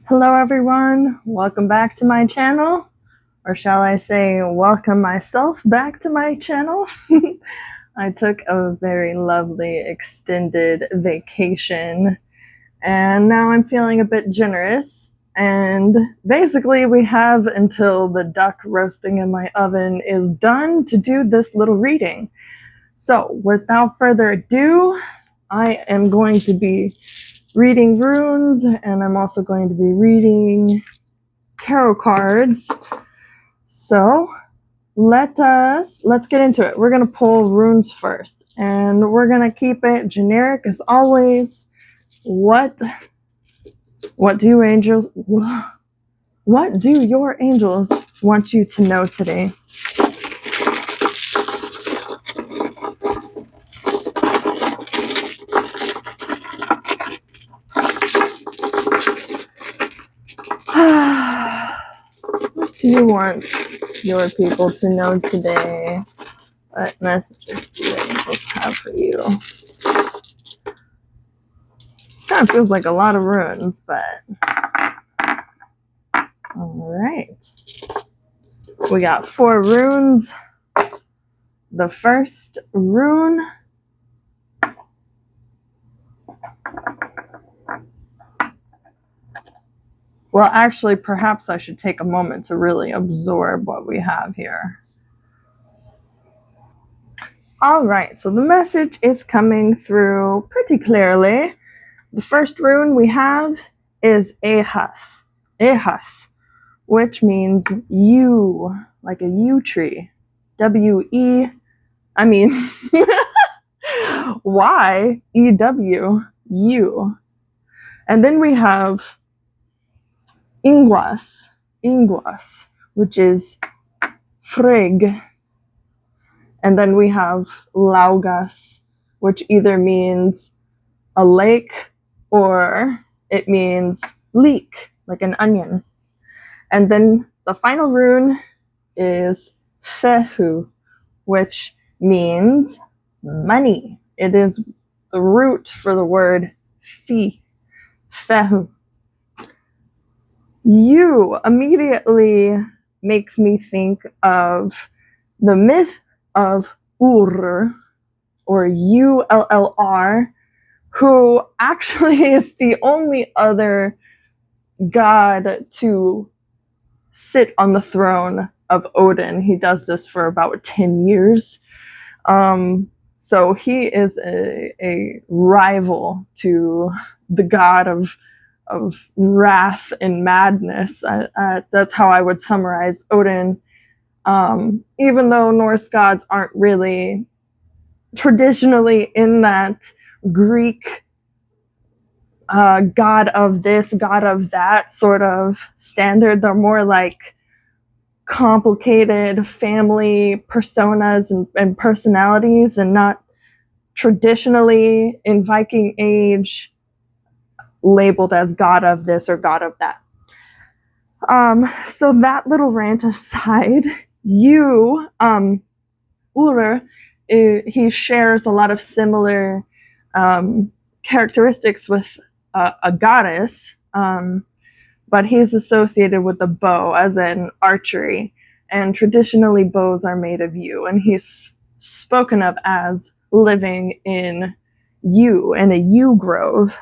Hello everyone, welcome back to my channel, or shall I say welcome myself back to my channel. I took a very lovely extended vacation and now I'm feeling a bit generous, and basically we have until the duck roasting in my oven is done to do this little reading. So without further ado, I am going to be reading runes, and I'm also going to be reading tarot cards. So let's get into it. We're gonna pull runes first, and we're gonna keep it generic as always. What do your angels want you to know today? What do you want your people to know today? What messages do your angels have for you? Kind of feels like a lot of runes, but all right. We got 4 runes. The first rune well, actually, perhaps I should take a moment to really absorb what we have here. All right, so the message is coming through pretty clearly. The first rune we have is Ehas. Ehas, which means yew, like a yew tree. W-E, I mean, Y-E-W, yew. And then we have Inguas, which is frig. And then we have Laugas, which either means a lake or it means leek, like an onion. And then the final rune is Fehu, which means money. It is the root for the word fee, Fehu. You immediately makes me think of the myth of Ur, or Ullr, who actually is the only other god to sit on the throne of Odin. He does this for about 10 years. So he is a rival to the god of wrath and madness. That's how I would summarize Odin. Even though Norse gods aren't really traditionally in that Greek god of this, god of that sort of standard, they're more like complicated family personas and personalities, and not traditionally in Viking Age labeled as god of this or god of that. So that little rant aside, Uller, he shares a lot of similar characteristics with a goddess, but he's associated with the bow, as in archery, and traditionally bows are made of yew, and he's spoken of as living in yew, in a yew grove.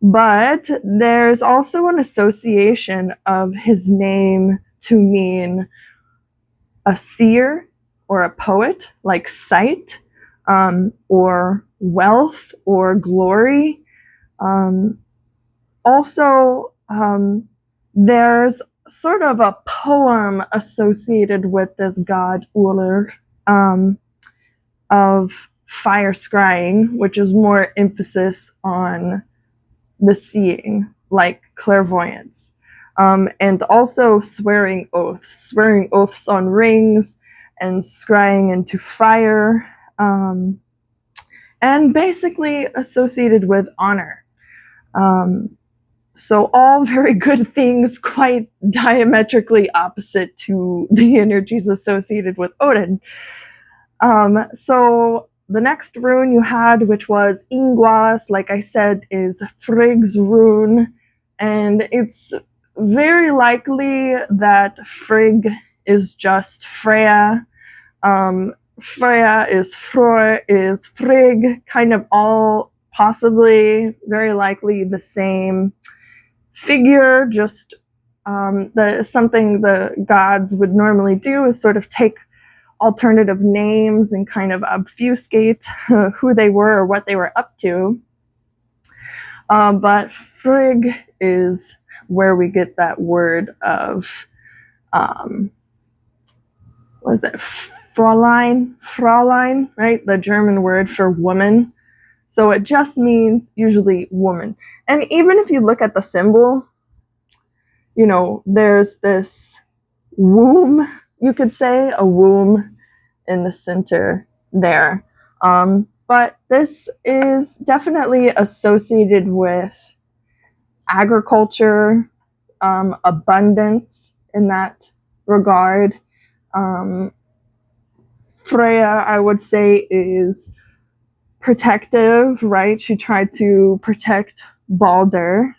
But there's also an association of his name to mean a seer or a poet, like sight, or wealth or glory. Also, there's sort of a poem associated with this god Ullr, of fire scrying, which is more emphasis on the seeing, like clairvoyance. And also swearing oaths on rings and scrying into fire, and basically associated with honor. So all very good things, quite diametrically opposite to the energies associated with Odin. So the next rune you had, which was Inguas, like I said, is Frigg's rune, And it's very likely that Frigg is just Freya. Freya is Fror, is Frigg, kind of all possibly, very likely the same figure, just something the gods would normally do is sort of take alternative names and kind of obfuscate who they were or what they were up to. But Frigg is where we get that word of, what is it, Fräulein, right? The German word for woman. So it just means usually woman. And even if you look at the symbol, you know, there's this womb, you could say, a womb in the center there. But this is definitely associated with agriculture, abundance in that regard. Freya, I would say, is protective, right? She tried to protect Balder.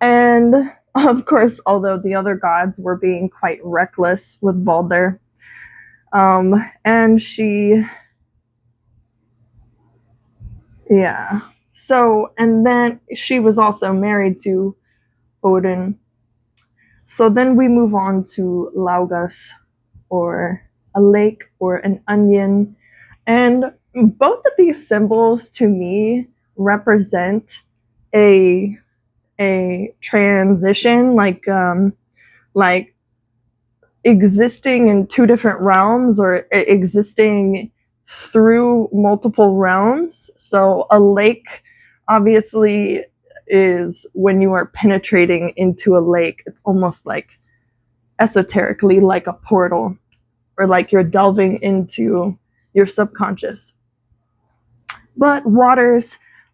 And of course, although the other gods were being quite reckless with Balder, and she, yeah. So, and then she was also married to Odin. So then we move on to Laugas, or a lake, or an onion. And both of these symbols to me represent a transition, like existing in two different realms, or existing through multiple realms. So a lake obviously is when you are penetrating into a lake, it's almost like esoterically like a portal, or like you're delving into your subconscious. But waters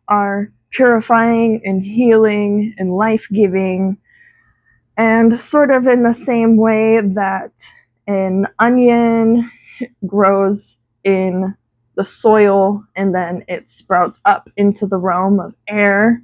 are purifying and healing and life-giving, and sort of in the same way that an onion grows in the soil and then it sprouts up into the realm of air.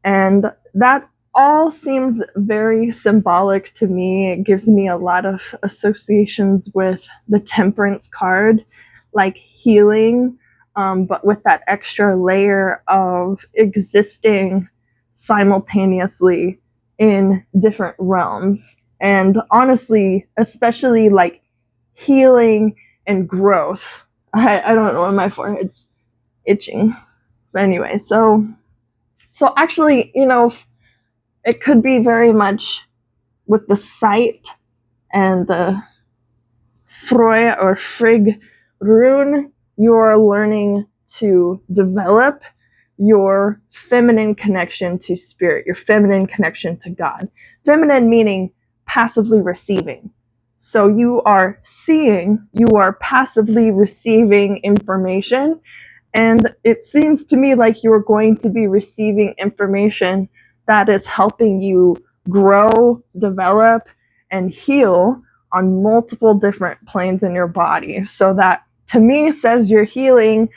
And that all seems very symbolic to me. It gives me a lot of associations with the Temperance card, like healing, but with that extra layer of existing simultaneously in different realms. And honestly, especially like healing and growth. I don't know why my forehead's itching. But anyway, so actually, you know, it could be very much with the sight and the Freya or Frigg rune, you're learning to develop your feminine connection to spirit, your feminine connection to God. Feminine meaning passively receiving. So you are seeing, you are passively receiving information, and it seems to me like you're going to be receiving information that is helping you grow, develop, and heal on multiple different planes in your body. So that to me says you're healing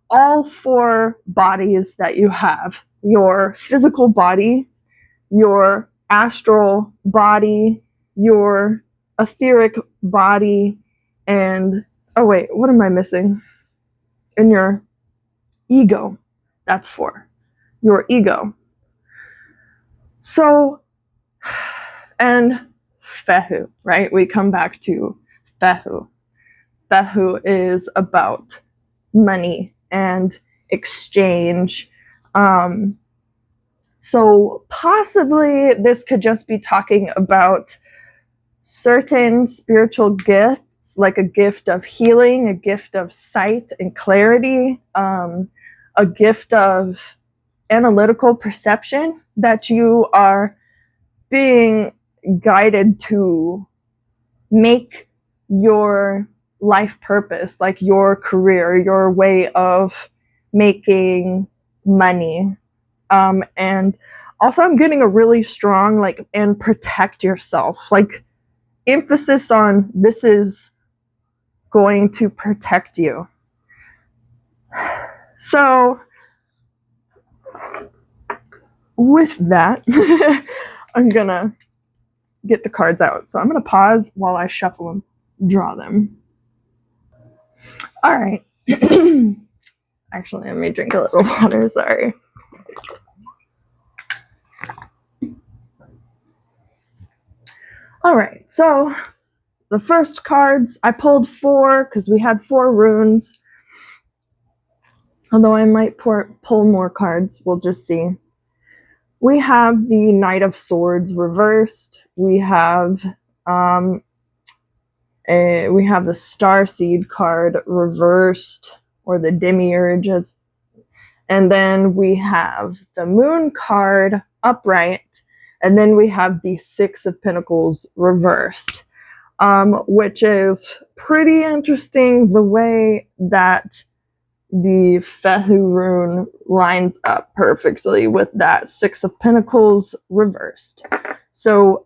all four bodies that you have: your physical body, your astral body, your etheric body, and oh wait, what am I missing? In your ego. That's four. Your ego. So, and Fehu, right? We come back to Fehu. Fehu is about money and exchange. So possibly this could just be talking about certain spiritual gifts, like a gift of healing, a gift of sight and clarity, a gift of analytical perception that you are being guided to make your life purpose, like your career, your way of making money. And also I'm getting a really strong, like, and protect yourself, like emphasis on this is going to protect you. So with that, I'm gonna get the cards out. So I'm gonna pause while I shuffle them, draw them. All right. Actually, let me drink a little water. Sorry. All right. So the first cards, I pulled 4 because we had 4 runes. Although I might pull more cards. We'll just see. We have the Knight of Swords reversed. We have the Starseed card reversed, or the Demiurge, and then we have the Moon card upright, and then we have the 6 of Pentacles reversed, which is pretty interesting the way that the Fehu rune lines up perfectly with that 6 of Pentacles reversed. So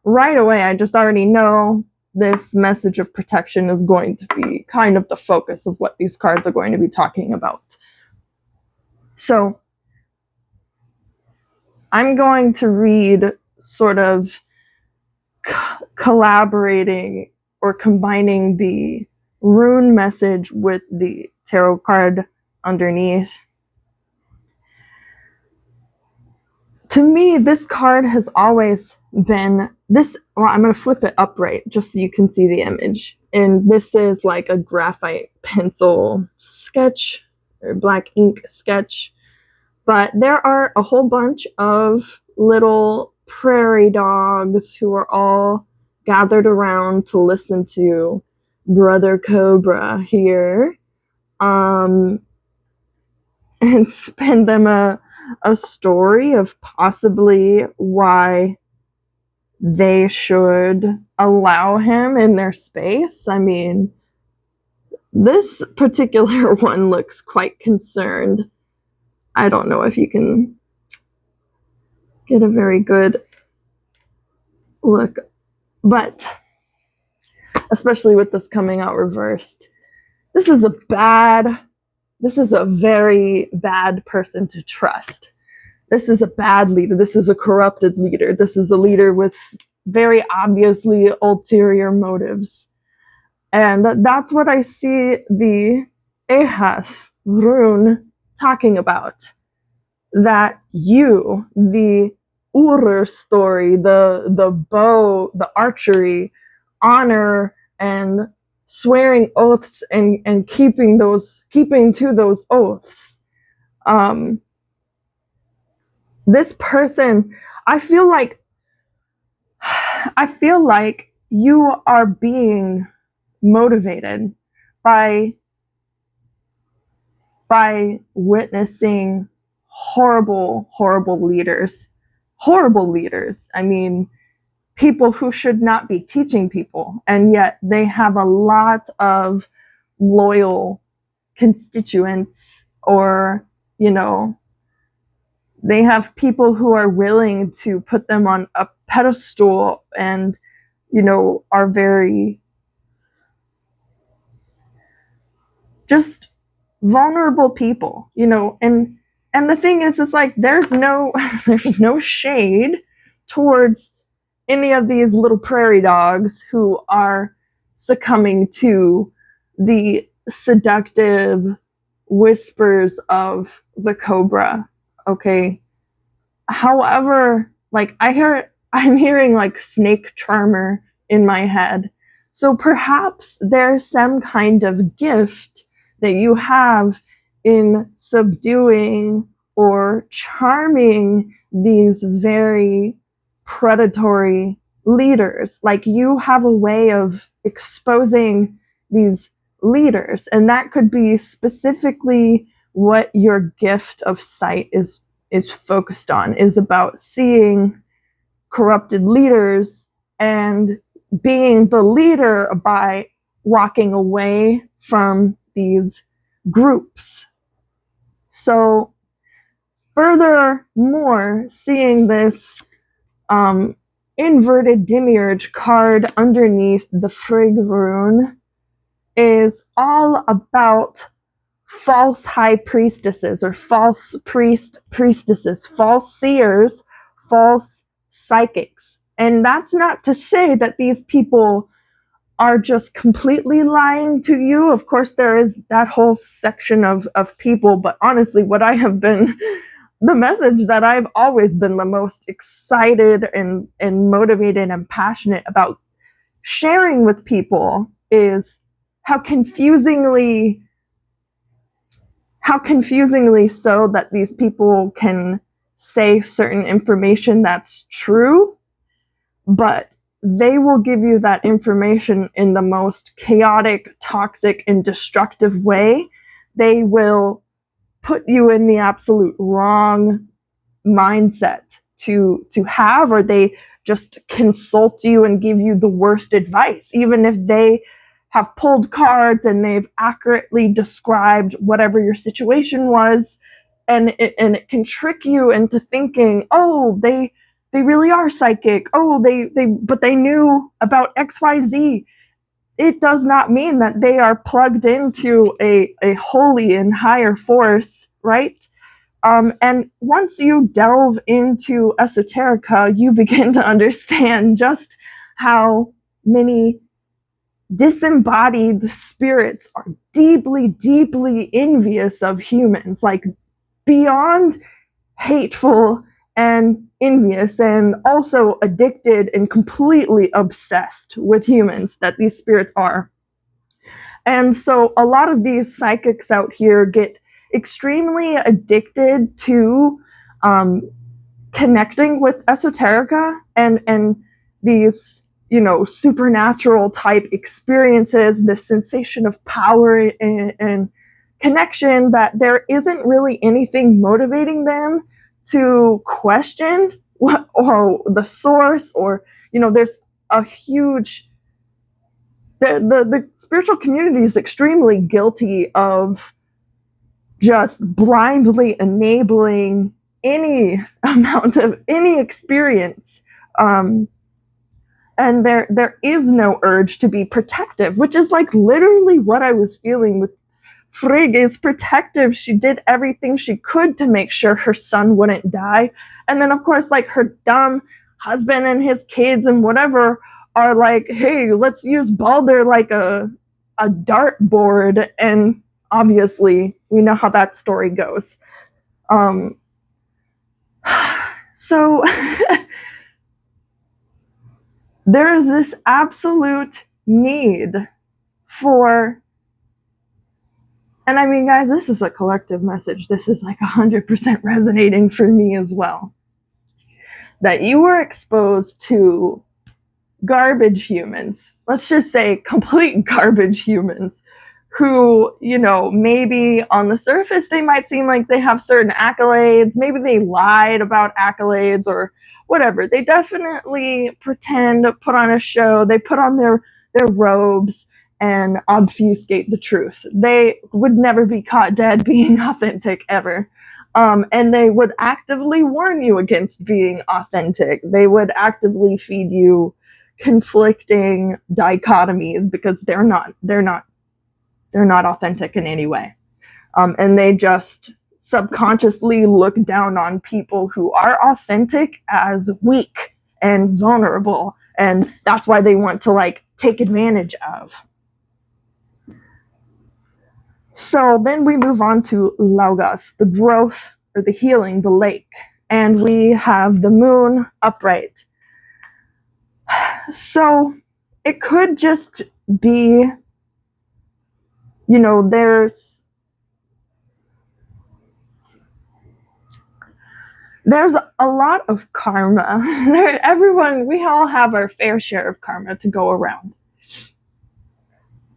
right away, I just already know this message of protection is going to be kind of the focus of what these cards are going to be talking about. So I'm going to read sort of collaborating or combining the rune message with the tarot card underneath. To me, this card has always been this. Well, I'm going to flip it upright just so you can see the image. And this is like a graphite pencil sketch or black ink sketch. But there are a whole bunch of little prairie dogs who are all gathered around to listen to Brother Cobra here, and spend them a story of possibly why they should allow him in their space. I mean, this particular one looks quite concerned. I don't know if you can get a very good look, but especially with this coming out reversed, this is a very bad person to trust. This is a bad leader. This is a corrupted leader. This is a leader with very obviously ulterior motives. And that's what I see the Ehas rune talking about. That you, the Ur story, the bow, the archery, honor, and swearing oaths and keeping to those oaths. This person, I feel like you are being motivated by witnessing horrible leaders. I mean, people who should not be teaching people, and yet they have a lot of loyal constituents, or, you know, they have people who are willing to put them on a pedestal and, you know, are very just vulnerable people, you know. And the thing is, it's like there's no shade towards any of these little prairie dogs who are succumbing to the seductive whispers of the cobra. Okay. However, like I'm hearing like snake charmer in my head. So perhaps there's some kind of gift that you have in subduing or charming these very predatory leaders. Like, you have a way of exposing these leaders, and that could be specifically what your gift of sight is focused on, is about seeing corrupted leaders and being the leader by walking away from these groups. So furthermore, seeing this inverted demiurge card underneath the Frigg rune is all about false high priestesses or false priestesses, false seers, false psychics. And that's not to say that these people are just completely lying to you. Of course, there is that whole section of people, but honestly, what I have been, the message that I've always been the most excited and motivated and passionate about sharing with people is how confusingly so that these people can say certain information that's true, but they will give you that information in the most chaotic, toxic, and destructive way. They will put you in the absolute wrong mindset to have, or they just consult you and give you the worst advice, even if they have pulled cards and they've accurately described whatever your situation was, and it can trick you into thinking, oh, they really are psychic. Oh, but they knew about XYZ. It does not mean that they are plugged into a holy and higher force, right? And once you delve into esoterica, you begin to understand just how many disembodied spirits are deeply, deeply envious of humans, like beyond hateful and envious, and also addicted and completely obsessed with humans that these spirits are. And so a lot of these psychics out here get extremely addicted to connecting with esoterica and these, supernatural type experiences, this sensation of power and connection, that there isn't really anything motivating them to question what, or the source, or there's a huge, the spiritual community is extremely guilty of just blindly enabling any amount of any experience, and there is no urge to be protective, which is like literally what I was feeling with Frigg. Is protective. She did everything she could to make sure her son wouldn't die, and then of course, like, her dumb husband and his kids and whatever are like, hey, let's use Balder like a dartboard, and obviously we know how that story goes. So there is this absolute need for, and I mean, guys, this is a collective message. This is like 100% resonating for me as well. That you were exposed to garbage humans, let's just say complete garbage humans, who, maybe on the surface they might seem like they have certain accolades. Maybe they lied about accolades or whatever. They definitely pretend, put on a show. They put on their robes and obfuscate the truth. They would never be caught dead being authentic ever. And they would actively warn you against being authentic. They would actively feed you conflicting dichotomies because they're not authentic in any way. And they just subconsciously look down on people who are authentic as weak and vulnerable, and that's why they want to like take advantage of. So then we move on to Logos, the growth or the healing, the lake, and we have the moon upright. So it could just be, there's a lot of karma. We all have our fair share of karma to go around.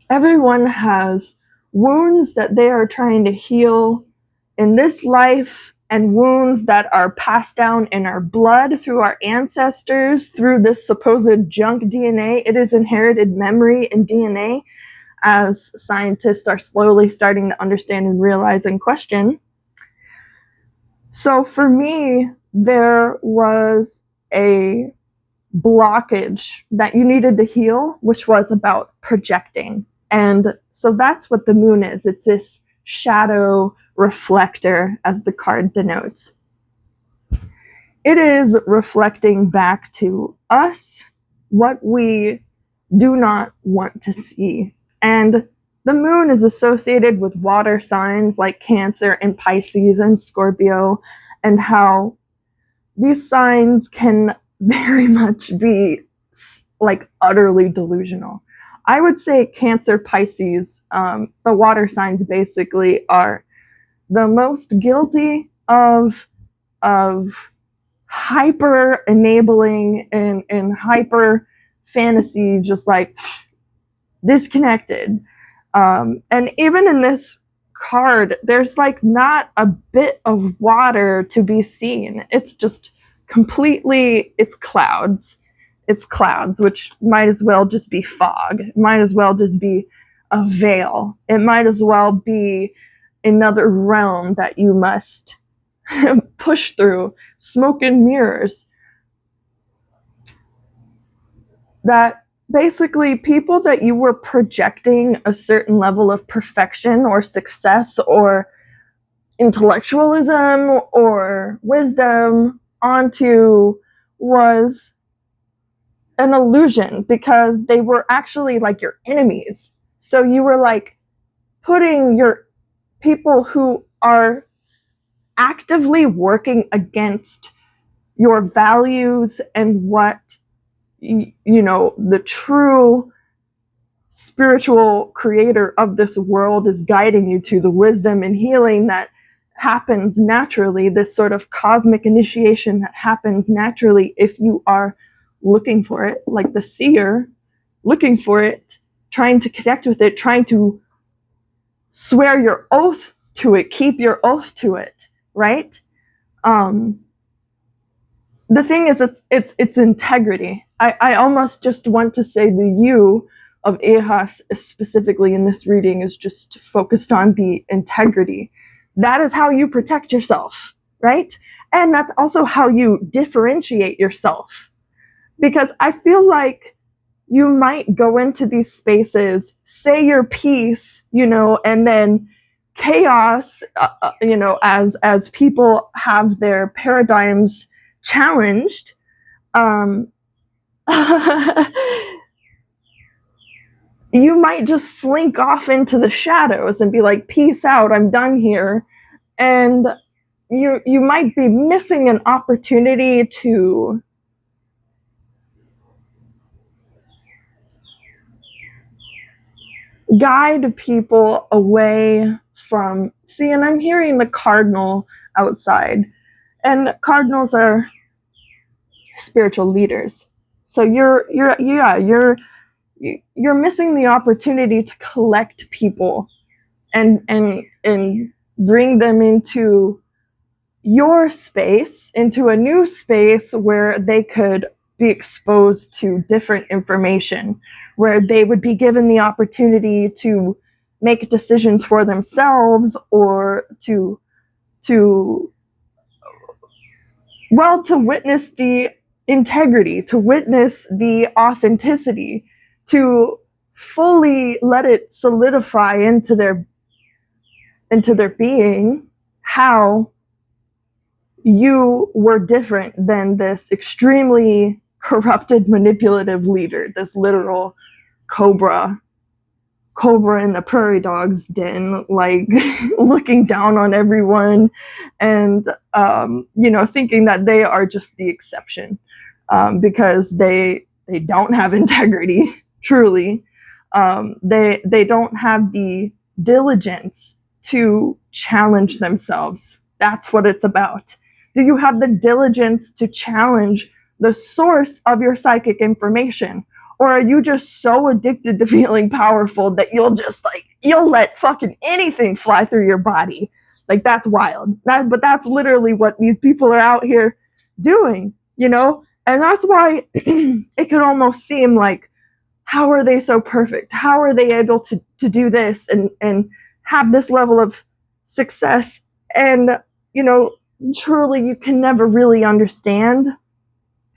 Everyone has wounds that they are trying to heal in this life, and wounds that are passed down in our blood through our ancestors, through this supposed junk DNA. It is inherited memory and DNA, as scientists are slowly starting to understand and realize and question. So for me, there was a blockage that you needed to heal, which was about projecting. And so that's what the moon is. It's this shadow reflector, as the card denotes. It is reflecting back to us what we do not want to see. And the moon is associated with water signs like Cancer and Pisces and Scorpio, and how these signs can very much be like utterly delusional. I would say Cancer, Pisces, the water signs basically are the most guilty of hyper enabling and hyper fantasy, just like disconnected. And even in this card, there's like not a bit of water to be seen. It's just completely, it's clouds. It's clouds, which might as well just be fog. It might as well just be a veil. It might as well be another realm that you must push through. Smoke and mirrors. That basically people that you were projecting a certain level of perfection or success or intellectualism or wisdom onto was an illusion, because they were actually like your enemies. So you were like putting your people who are actively working against your values and what, you know, the true spiritual creator of this world is guiding you to, the wisdom and healing that happens naturally, this sort of cosmic initiation that happens naturally if you are looking for it, like the seer, looking for it, trying to connect with it, trying to swear your oath to it, keep your oath to it, right? The thing is, it's integrity. I almost just want to say the you of Ehas, specifically in this reading, is just focused on the integrity. That is how you protect yourself, right? And that's also how you differentiate yourself. Because I feel like you might go into these spaces, say your piece, you know, and then chaos, you know, as people have their paradigms challenged, you might just slink off into the shadows and be like, peace out, I'm done here. And you might be missing an opportunity to guide people away from, see, and I'm hearing the cardinal outside, and cardinals are spiritual leaders. So you're missing the opportunity to collect people and bring them into your space, into a new space where they could be exposed to different information, where they would be given the opportunity to make decisions for themselves, or to witness the integrity, to witness the authenticity, to fully let it solidify into their being how you were different than this extremely corrupted, manipulative leader, this literal cobra in the prairie dog's den, like looking down on everyone and, you know, thinking that they are just the exception, because they don't have integrity, truly. They don't have the diligence to challenge themselves. That's what it's about. Do you have the diligence to challenge the source of your psychic information? Or are you just so addicted to feeling powerful that you'll let fucking anything fly through your body? Like, that's wild. But that's literally what these people are out here doing, you know? And that's why it could almost seem like, how are they so perfect? How are they able to do this and have this level of success? And, you know, truly you can never really understand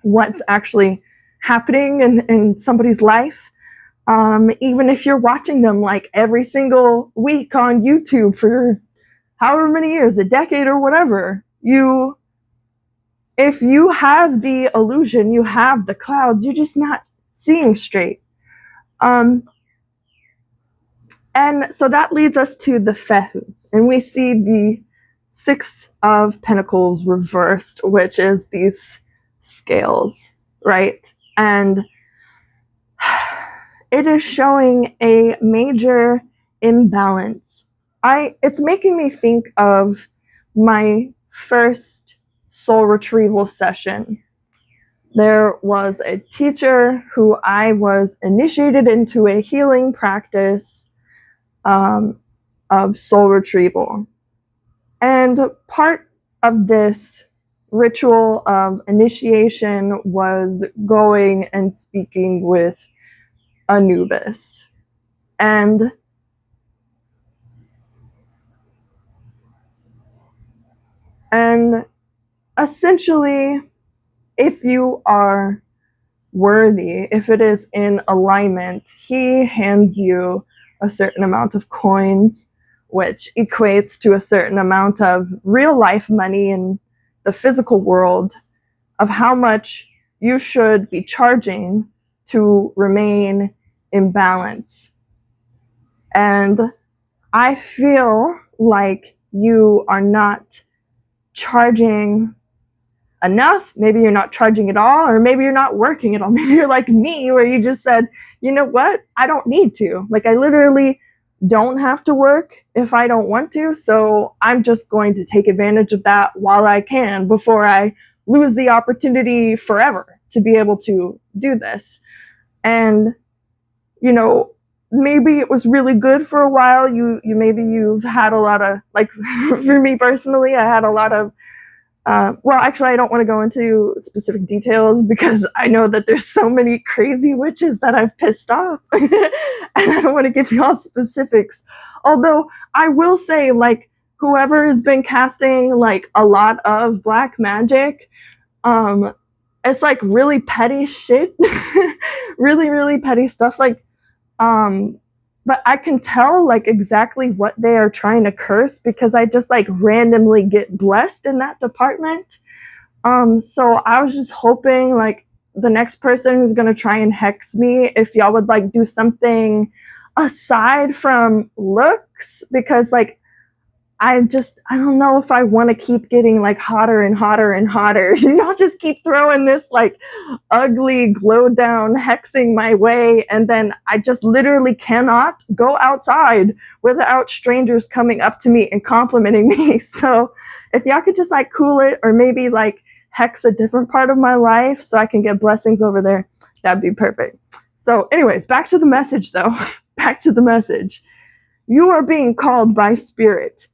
what's actually happening in somebody's life, Even if you're watching them like every single week on YouTube for however many years, a decade or whatever, if you have the illusion, you have the clouds, you're just not seeing straight. And so that leads us to the Fehus, and we see the Six of Pentacles reversed, which is these scales, right? And it is showing a major imbalance. It's making me think of my first soul retrieval session. There was a teacher who I was initiated into a healing practice of soul retrieval. And part of this ritual of initiation was going and speaking with Anubis. And essentially, if you are worthy, if it is in alignment, he hands you a certain amount of coins, which equates to a certain amount of real life money in the physical world, of how much you should be charging to remain in balance. And I feel like you are not charging enough. Maybe you're not charging at all, or maybe you're not working at all. Maybe you're like me, where you just said, you know what, I don't need to. Like, I literally don't have to work if I don't want to, so I'm just going to take advantage of that while I can before I lose the opportunity forever to be able to do this. And maybe it was really good for a while. Maybe you've had a lot of, like, for me personally, I had a lot of well, actually, I don't want to go into specific details because I know that there's so many crazy witches that I've pissed off. And I don't want to give y'all specifics. Although I will say, like, whoever has been casting like a lot of black magic, it's like really petty shit. Really, really petty stuff. Like, but I can tell like exactly what they are trying to curse because I just like randomly get blessed in that department. So I was just hoping like the next person who's gonna try and hex me, if y'all would like do something aside from looks, because like I don't know if I want to keep getting like hotter and hotter and hotter. Y'all just keep throwing this like ugly glow down hexing my way, and then I just literally cannot go outside without strangers coming up to me and complimenting me. So if y'all could just like cool it, or maybe like hex a different part of my life so I can get blessings over there, that'd be perfect. So anyways, back to the message though. Back to the message. You are being called by spirit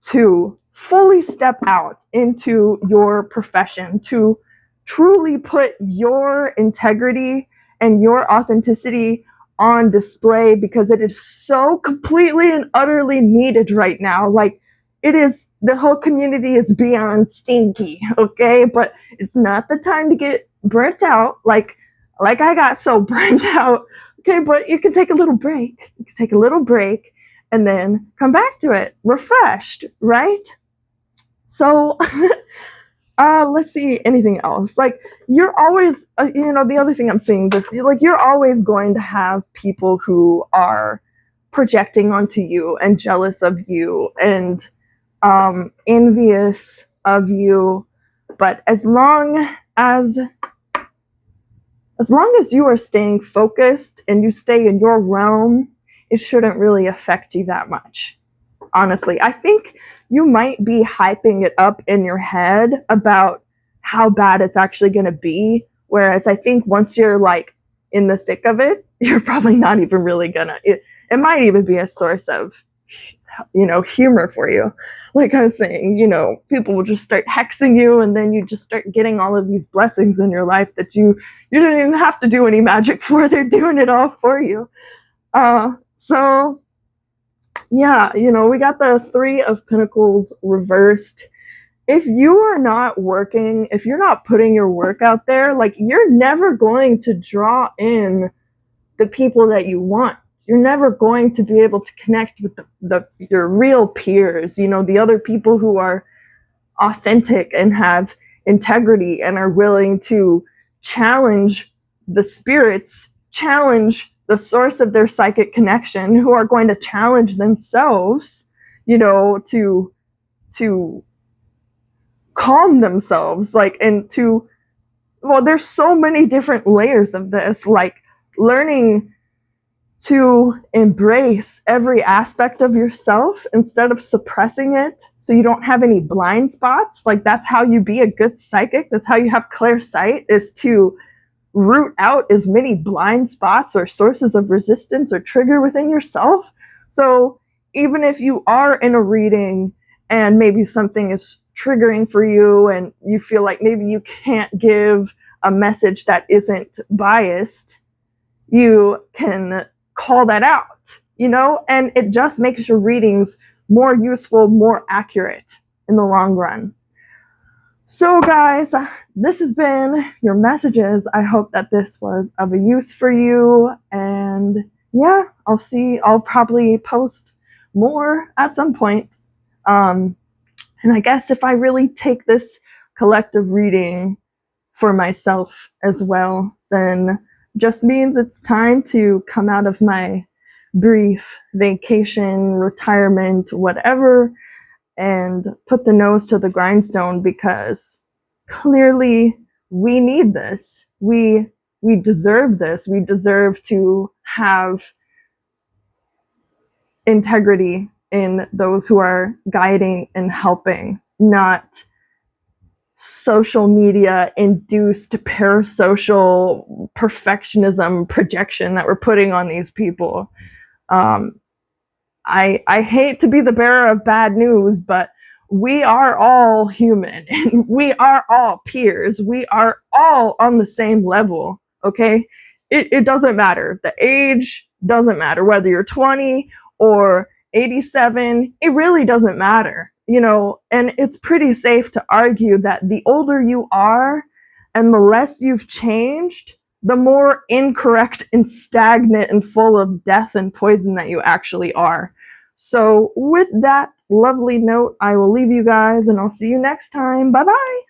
to fully step out into your profession, to truly put your integrity and your authenticity on display, because it is so completely and utterly needed right now. Like, it is, the whole community is beyond stinky, okay? But it's not the time to get burnt out like I got so burnt out, okay? But you can take a little break. You can take a little break and then come back to it refreshed, right? So let's see, anything else. Like, you're always the other thing I'm seeing this, like, you're always going to have people who are projecting onto you and jealous of you and envious of you. But as long as you are staying focused and you stay in your realm, it shouldn't really affect you that much. Honestly, I think you might be hyping it up in your head about how bad it's actually going to be. Whereas I think once you're like in the thick of it, you're probably not even really gonna, it might even be a source of, humor for you. Like I was saying, people will just start hexing you, and then you just start getting all of these blessings in your life that you don't even have to do any magic for. They're doing it all for you. So yeah, we got the Three of Pentacles reversed. If you are not working, if you're not putting your work out there, like, you're never going to draw in the people that you want. You're never going to be able to connect with your real peers, you know, the other people who are authentic and have integrity and are willing to challenge the spirits, challenge the source of their psychic connection, who are going to challenge themselves, you know, to calm themselves, like, and to, well, there's so many different layers of this, like learning to embrace every aspect of yourself instead of suppressing it so you don't have any blind spots. Like, that's how you be a good psychic. That's how you have clear sight, is to root out as many blind spots or sources of resistance or trigger within yourself. So even if you are in a reading and maybe something is triggering for you and you feel like maybe you can't give a message that isn't biased, you can call that out, you know, and it just makes your readings more useful, more accurate in the long run. So guys, this has been your messages. I hope that this was of a use for you, and yeah, I'll probably post more at some point. And I guess if I really take this collective reading for myself as well, then just means it's time to come out of my brief vacation, retirement, whatever, and put the nose to the grindstone, because clearly we need this. We deserve this. We deserve to have integrity in those who are guiding and helping, not social media induced parasocial perfectionism projection that we're putting on these people. I hate to be the bearer of bad news, but we are all human and we are all peers. We are all on the same level, okay? It doesn't matter. The age doesn't matter, whether you're 20 or 87, it really doesn't matter, you know, and it's pretty safe to argue that the older you are and the less you've changed, the more incorrect and stagnant and full of death and poison that you actually are. So with that lovely note, I will leave you guys and I'll see you next time. Bye-bye.